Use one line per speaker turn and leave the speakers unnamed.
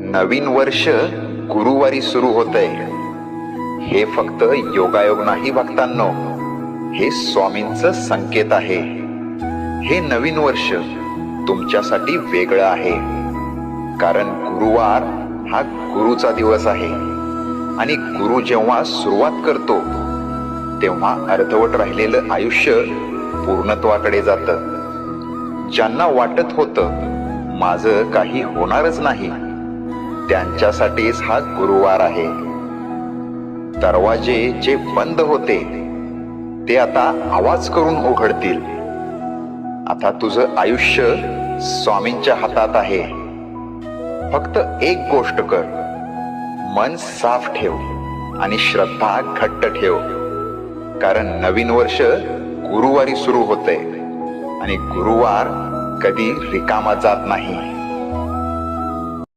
नवीन वर्ष गुरुवारी सुरू होतंय. हे फक्त योगायोग नाही भक्तांनो, हे स्वामींचं संकेत आहे. हे नवीन वर्ष तुमच्यासाठी वेगळं आहे, कारण गुरुवार हा गुरुचा दिवस आहे. आणि गुरु जेव्हा सुरुवात करतो तेव्हा अर्धवट राहिलेलं आयुष्य पूर्णत्वाकडे जातं. ज्यांना वाटत होतं माझं काही होणारच नाही, त्यांच्यासाठीच हा गुरुवार आहे. दरवाजे जे बंद होते ते आता आवाज करून उघडतील. आता तुझं आयुष्य स्वामींच्या हातात आहे. फक्त एक गोष्ट कर, मन साफ ठेव आणि श्रद्धा घट्ट ठेव, कारण नवीन वर्ष गुरुवारी सुरू होतंय आणि गुरुवार कधी रिकामा जात नाही.